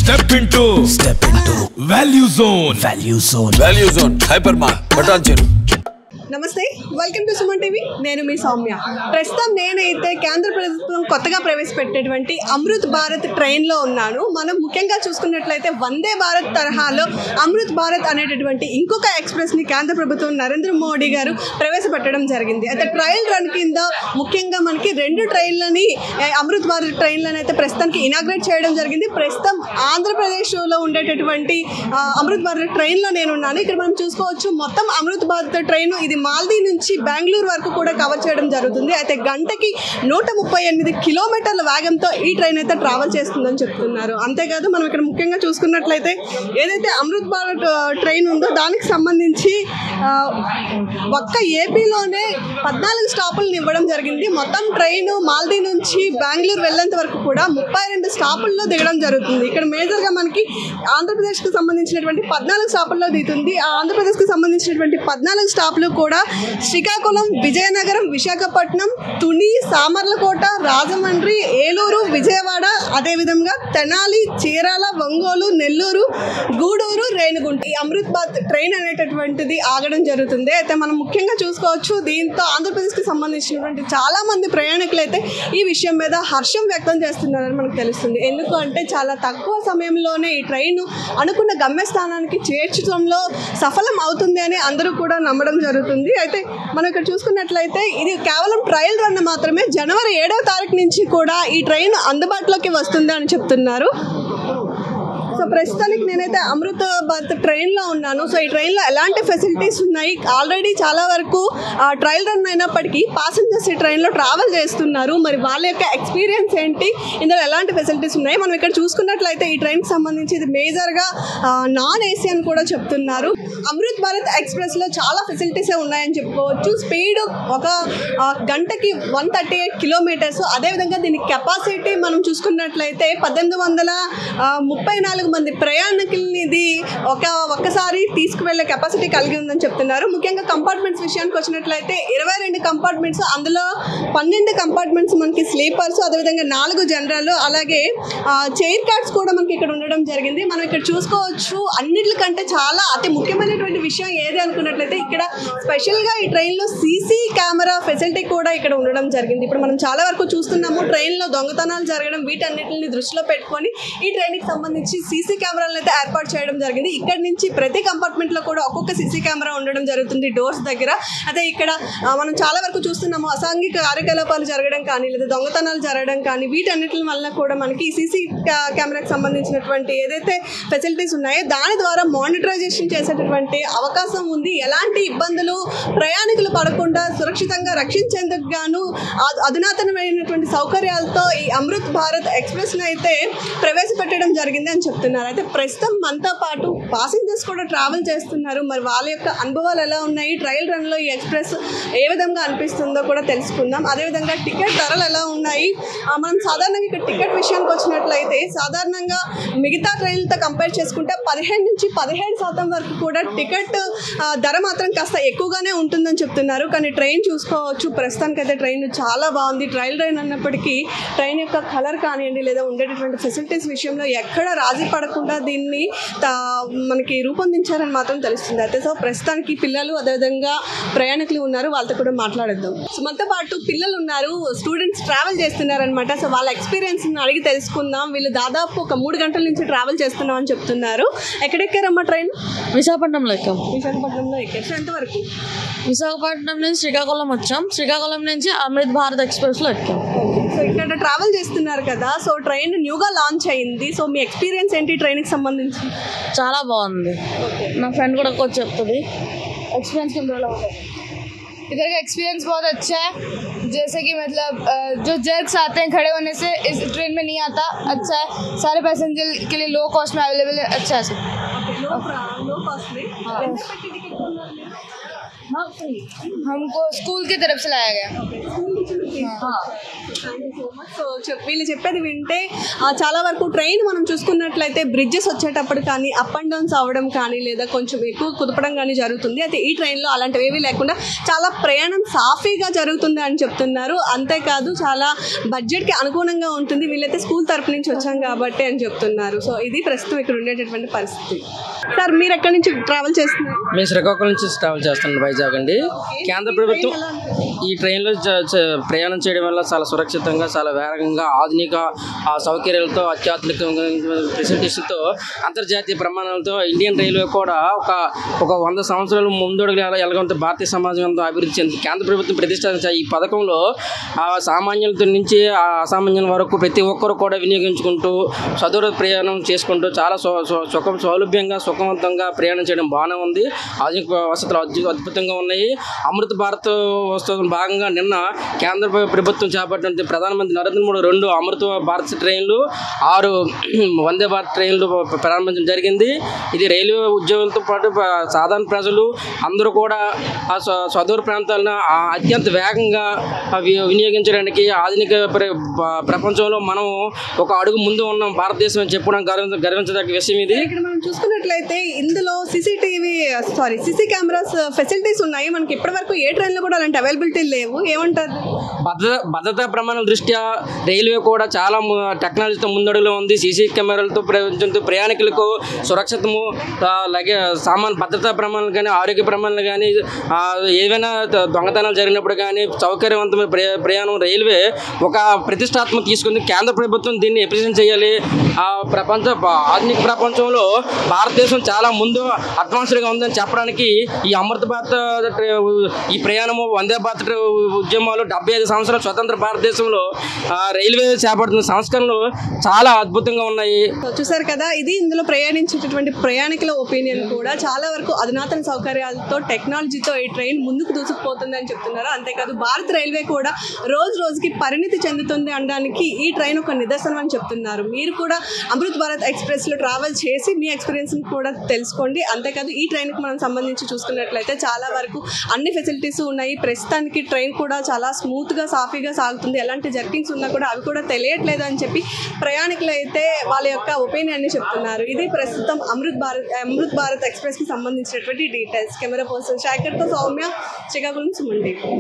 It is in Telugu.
Step into Value Zone Hypermart Bhatancheru. నమస్తే, వెల్కమ్ టు సుమన్ టీవీ. నేను మీ సౌమ్య. ప్రస్తుతం నేనైతే కేంద్ర ప్రభుత్వం కొత్తగా ప్రవేశపెట్టేటువంటి అమృత్ భారత్ ట్రైన్లో ఉన్నాను. మనం ముఖ్యంగా చూసుకున్నట్లయితే వందే భారత్ తరహాలో అమృత్ భారత్ అనేటటువంటి ఇంకొక ఎక్స్ప్రెస్ని కేంద్ర ప్రభుత్వం నరేంద్ర మోడీ గారు ప్రవేశపెట్టడం జరిగింది. అయితే ట్రయల్ రన్ కింద ముఖ్యంగా మనకి 2 ట్రైన్లని అమృత్ భారత్ ట్రైన్లను అయితే ప్రస్తుతానికి ఇనాగ్రేట్ చేయడం జరిగింది. ప్రస్తుతం ఆంధ్రప్రదేశ్లో ఉండేటటువంటి అమృత్ భారత్ ట్రైన్లో నేను ఉన్నాను. ఇక్కడ మనం చూసుకోవచ్చు, మొత్తం అమృత్ భారత్ ట్రైన్ ఇది మాల్దీ నుంచి బెంగళూరు వరకు కూడా కవర్ చేయడం జరుగుతుంది. అయితే గంటకి 138 కిలోమీటర్ల వేగంతో ఈ ట్రైన్ అయితే ట్రావెల్ చేస్తుందని చెప్తున్నారు. అంతేకాదు, మనం ఇక్కడ ముఖ్యంగా చూసుకున్నట్లయితే ఏదైతే అమృత్ భారత్ ట్రైన్ ఉందో దానికి సంబంధించి ఒక్క ఏపీలోనే 14 స్టాపులను ఇవ్వడం జరిగింది. మొత్తం ట్రైన్ మాల్దీ నుంచి బెంగళూరు వెళ్ళేంత వరకు కూడా 32 స్టాపుల్లో దిగడం జరుగుతుంది. ఇక్కడ మేజర్గా మనకి ఆంధ్రప్రదేశ్కి సంబంధించినటువంటి 14 స్టాపుల్లో దిగుతుంది. ఆ ఆంధ్రప్రదేశ్కి సంబంధించినటువంటి 14 స్టాపులు కూడా శ్రీకాకుళం, విజయనగరం, విశాఖపట్నం, తుని, సామర్లకోట, రాజమండ్రి, ఏలూరు, విజయవాడ, అదేవిధంగా తెనాలి, చీరాల, ఒంగోలు, నెల్లూరు, గూడూరు, రేణిగుంట ఈ అమృత్ భారత్ ట్రైన్ అనేటటువంటిది ఆగడం జరుగుతుంది. అయితే మనం ముఖ్యంగా చూసుకోవచ్చు, దీంతో ఆంధ్రప్రదేశ్కి సంబంధించినటువంటి చాలా మంది ప్రయాణికులు అయితే ఈ విషయం మీద హర్షం వ్యక్తం చేస్తున్నారని మనకు తెలుస్తుంది. ఎందుకు అంటే చాలా తక్కువ సమయంలోనే ఈ ట్రైన్ అనుకున్న గమ్యస్థానానికి చేర్చడంలో సఫలం అవుతుంది అని అందరూ కూడా నమ్మడం జరుగుతుంది. అయితే మనం ఇక్కడ చూసుకున్నట్లయితే ఇది కేవలం ట్రయల్ రన్ మాత్రమే. జనవరి 7వ తారీఖు నుంచి కూడా ఈ ట్రైన్ అందుబాటులోకి వస్తుంది అని చెప్తున్నారు. సో ప్రస్తుతానికి నేనైతే అమృత్ భారత్ ట్రైన్లో ఉన్నాను. సో ఈ ట్రైన్లో ఎలాంటి ఫెసిలిటీస్ ఉన్నాయి? ఆల్రెడీ చాలా వరకు ట్రయల్ రన్ అయినప్పటికీ ప్యాసింజర్స్ ఈ ట్రైన్లో ట్రావెల్ చేస్తున్నారు. మరి వాళ్ళ యొక్క ఎక్స్పీరియన్స్ ఏంటి, ఇందులో ఎలాంటి ఫెసిలిటీస్ ఉన్నాయి? మనం ఇక్కడ చూసుకున్నట్లయితే ఈ ట్రైన్కి సంబంధించి ఇది మేజర్గా నాన్ ఏసీ అని కూడా చెప్తున్నారు. అమృత్ భారత్ ఎక్స్ప్రెస్లో చాలా ఫెసిలిటీసే ఉన్నాయని చెప్పుకోవచ్చు. స్పీడ్ ఒక గంటకి 138 కిలోమీటర్స్. అదేవిధంగా దీని కెపాసిటీ మనం చూసుకున్నట్లయితే 1834 మంది ప్రయాణికుల్ని ఇది ఒక్కసారి తీసుకువెళ్ళే కెపాసిటీ కలిగి ఉందని చెప్తున్నారు. ముఖ్యంగా కంపార్ట్మెంట్స్ విషయానికి వచ్చినట్లయితే 22 కంపార్ట్మెంట్స్, అందులో 12 కంపార్ట్మెంట్స్ మనకి స్లీపర్స్, అదేవిధంగా 4 జనరల్, అలాగే చైర్ కార్డ్స్ కూడా మనకి ఇక్కడ ఉండడం జరిగింది. మనం ఇక్కడ చూసుకోవచ్చు, అన్నిటికంటే చాలా అతి ముఖ్యమైనటువంటి విషయం ఏది అనుకున్నట్లయితే ఇక్కడ స్పెషల్గా ఈ ట్రైన్లో సీసీ కెమెరా ఫెసిలిటీ కూడా ఇక్కడ ఉండడం జరిగింది. ఇప్పుడు మనం చాలా వరకు చూస్తున్నాము, ట్రైన్లో దొంగతనాలు జరగడం, వీటన్నిటిని దృష్టిలో పెట్టుకొని ఈ ట్రైన్కి సంబంధించి సీసీ కెమెరాలను అయితే ఏర్పాటు చేయడం జరిగింది. ఇక్కడ నుంచి ప్రతి కంపార్ట్మెంట్లో కూడా ఒక్కొక్క సీసీ కెమెరా ఉండడం జరుగుతుంది డోర్స్ దగ్గర. అదే ఇక్కడ మనం చాలా వరకు చూస్తున్నాము, అసాంఘిక కార్యకలాపాలు జరగడం కానీ, లేదా దొంగతనాలు జరగడం కానీ, వీటన్నిటి వల్ల కూడా మనకి ఈ సీసీ కెమెరాకి సంబంధించినటువంటి ఏదైతే ఫెసిలిటీస్ ఉన్నాయో దాని ద్వారా మానిటరైజేషన్ చేసేటటువంటి అవకాశం ఉంది. ఎలాంటి ఇబ్బందులు ప్రయాణికులు పడకుండా సురక్షితంగా రక్షించేందుకు గాను అధునాతనమైనటువంటి సౌకర్యాలతో ఈ అమృత్ భారత్ ఎక్స్ప్రెస్ని అయితే ప్రవేశపెట్టడం జరిగింది అని చెప్తున్నారు. అయితే ప్రస్తుతం మనతో పాటు పాసింజర్స్ కూడా ట్రావెల్ చేస్తున్నారు. మరి వాళ్ళ యొక్క అనుభవాలు ఎలా ఉన్నాయి, ట్రయల్ రన్లో ఈ ఎక్స్ప్రెస్ ఏ విధంగా అనిపిస్తుందో కూడా తెలుసుకుందాం. అదేవిధంగా టికెట్ ధరలు ఎలా ఉన్నాయి? మనం సాధారణంగా ఇక్కడ టికెట్ విషయానికి వచ్చినట్లయితే సాధారణంగా మిగతా ట్రైన్లతో కంపేర్ చేసుకుంటే 15 నుంచి 17% వరకు కూడా టికెట్ ధర మాత్రం కాస్త ఎక్కువగానే ఉంటుందని చెప్తున్నారు. కానీ ట్రైన్ చూసుకోవచ్చు, ప్రస్తుతానికైతే ట్రైన్ చాలా బాగుంది. ట్రయల్ ట్రైన్ అన్నప్పటికీ ట్రైన్ యొక్క కలర్ కానివ్వండి, లేదా ఉండేటటువంటి ఫెసిలిటీస్ విషయంలో ఎక్కడ రాజీ పడకుండా దీన్ని మనకి రూపొందించారని మాత్రం తెలుస్తుంది. అయితే సో ప్రస్తుతానికి పిల్లలు, అదేవిధంగా ప్రయాణికులు ఉన్నారు, వాళ్ళతో కూడా మాట్లాడేద్దాం. సో మనతో పాటు పిల్లలు ఉన్నారు, స్టూడెంట్స్ ట్రావెల్ చేస్తున్నారనమాట. సో వాళ్ళ ఎక్స్పీరియన్స్ని అడిగి తెలుసుకుందాం. వీళ్ళు దాదాపు ఒక 3 గంటల నుంచి ట్రావెల్ చేస్తున్నాం అని చెప్తున్నారు. ఎక్కడెక్కారమ్మా ట్రైన్? విశాఖపట్నంలో ఎక్కాం. విశాఖపట్నంలో ఎక్కారు. సో ఎంతవరకు? విశాఖపట్నం నుంచి శ్రీకాకుళం వచ్చాం. శ్రీకాకుళం నుంచి అమృత్ భారత్ ఎక్స్ప్రెస్లో ఎక్కాం. సో ఇక్కడ ట్రావెల్ చేస్తున్నారు కదా, సో ట్రైన్ న్యూగా లాంచ్ అయింది. సో మీ ఎక్స్పీరియన్స్ ఏంటి ట్రైన్కి సంబంధించి? చాలా బాగుంది. నా ఫ్రెండ్ కూడా వచ్చి చెప్తుంది एक्सपीरियंस किन रहा होगा। इधर का एक्सपीरियंस बहुत अच्छा है, जैसे कि मतलब जो जर्क्स आते हैं खड़े होने से इस ट्रेन में नहीं आता, अच्छा है। सारे पैसेंजर के लिए लो कॉस्ट में अवेलेबल है, अच्छा है सब। लो कॉस्ट में हमको स्कूल की तरफ से लाया गया। సో వీళ్ళు చెప్పేది వింటే చాలా వరకు ట్రైన్ మనం చూసుకున్నట్లయితే బ్రిడ్జెస్ వచ్చేటప్పుడు కానీ అప్ అండ్ డౌన్స్ అవ్వడం కానీ లేదా కొంచెం ఎక్కువ కుదపడం కానీ జరుగుతుంది. అయితే ఈ ట్రైన్లో అలాంటివి ఏవీ లేకుండా చాలా ప్రయాణం సాఫీగా జరుగుతుంది అని చెప్తున్నారు. అంతేకాదు చాలా బడ్జెట్కి అనుగుణంగా ఉంటుంది. వీళ్ళైతే స్కూల్ తరపు నుంచి వచ్చాం కాబట్టి అని చెప్తున్నారు. సో ఇది ప్రస్తుతం ఇక్కడ ఉండేటటువంటి పరిస్థితి. సార్ మీరు ఎక్కడి నుంచి ట్రావెల్ చేస్తున్నారు? మేము శ్రీకాకుళం నుంచి ట్రావెల్ చేస్తున్నాం, వైజాగ్ అండి. కేంద్ర ప్రభుత్వం ఈ ట్రైన్లో ప్రయాణం చేయడం వల్ల చాలా సురక్షితంగా, చాలా వేగంగా, ఆధునిక సౌకర్యాలతో, అత్యాధునిక ఫెసిలిటీస్తో, అంతర్జాతీయ ప్రమాణాలతో ఇండియన్ రైల్వే కూడా ఒక 100 సంవత్సరాల ముందడుగు ఎలాగంటే భారతీయ సమాజం అంతా అభివృద్ధి చెంది కేంద్ర ప్రభుత్వం ప్రతిష్ఠించిన ఈ పథకంలో సామాన్యులతో నుంచి అసామాన్యుల వరకు ప్రతి ఒక్కరు కూడా వినియోగించుకుంటూ సదూర ప్రయాణం చేసుకుంటూ చాలా సౌలభ్యంగా, సుఖవంతంగా ప్రయాణం చేయడం బాగానే ఉంది. ఆధునిక వసతులు అద్భుతంగా ఉన్నాయి. అమృత భారత్ వస్తువుల భాగంగా నిన్న కేంద్ర ప్రభుత్వం చేపట్టిన ప్రధానమంత్రి నరేంద్ర మోడీ 2 అమృత భారత్ ట్రైన్లు, 6 వందే భారత్ ట్రైన్లు ప్రారంభించడం జరిగింది. ఇది రైల్వే ఉద్యోగులతో పాటు సాధారణ ప్రజలు అందరూ కూడా సుదూర ప్రాంతాలను అత్యంత వేగంగా వినియోగించడానికి ఆధునిక ప్రపంచంలో మనం ఒక అడుగు ముందు ఉన్నాం భారతదేశం అని చెప్పడం గర్వించదగ్గ విషయం ఇది. ఇక్కడ మనం చూసుకున్నట్లయితే ఇందులో సీసీ కెమెరాస్ ఫెసిలిటీస్ ఉన్నాయి. మనకి ఇప్పటి వరకు ఏ ట్రైన్లో కూడా అలాంటి అవైలబిలిటీ లేవు. ఏమంటారు? భద్రతా ప్రమాణాల దృష్ట్యా రైల్వే కూడా చాలా టెక్నాలజీతో ముందడుగులో ఉంది. సీసీ కెమెరాలతో ప్రయాణికులకు సురక్షితము, అలాగే భద్రతా ప్రమాణాలు కానీ, ఆరోగ్య ప్రమాణాలు కానీ, ఏవైనా దొంగతనాలు జరిగినప్పుడు కానీ సౌకర్యవంతమైన ప్రయాణం రైల్వే ఒక ప్రతిష్టాత్మక తీసుకుంది. కేంద్ర ప్రభుత్వం దీన్ని ఎప్రిషియేట్ చేయాలి. ఆధునిక ప్రపంచంలో భారతదేశం చాలా ముందు అడ్వాన్స్డ్గా ఉందని చెప్పడానికి ఈ అమృత భారత్ ఈ ప్రయాణము, వందే భారత్ ఉద్యమాలు 75 సంవత్సరాల స్వతంత్ర భారతదేశంలో రైల్వే చేపడుతున్న సంస్కరణలు చాలా అద్భుతంగా ఉన్నాయి. చూసారు కదా, ఇది ఇందులో ప్రయాణించేటటువంటి ప్రయాణికుల ఒపీనియన్ కూడా. చాలా వరకు అధునాతన సౌకర్యాలతో, టెక్నాలజీతో ఈ ట్రైన్ ముందుకు దూసుకుపోతుందని చెప్తున్నారు. అంతేకాదు భారత రైల్వే కూడా రోజుకి పరిణితి చెందుతుంది అనడానికి ఈ ట్రైన్ ఒక నిదర్శనం అని చెప్తున్నారు. మీరు కూడా అమృత్ భారత్ ఎక్స్ప్రెస్లో ట్రావెల్ చేసి మీ ఎక్స్పీరియన్స్ని కూడా తెలుసుకోండి. అంతేకాదు ఈ ట్రైన్కి మనం సంబంధించి చూసుకున్నట్లయితే చాలా వరకు అన్ని ఫెసిలిటీస్ ఉన్నాయి. ప్రస్తుతానికి ట్రైన్ కూడా చాలా స్మూత్గా, సాఫీగా సాగుతుంది. ఎలాంటి జర్కింగ్స్ ఉన్నా కూడా అవి కూడా తెలియట్లేదు అని చెప్పి ప్రయాణికులు అయితే వాళ్ళ యొక్క ఒపీనియన్ని చెప్తున్నారు. ఇది ప్రస్తుతం అమృత్ భారత్ ఎక్స్ప్రెస్కి సంబంధించినటువంటి డీటెయిల్స్. కెమెరా పర్సన్ శేఖర్తో సౌమ్య, శ్రీకాకుళం, సుమన్ టీవీ.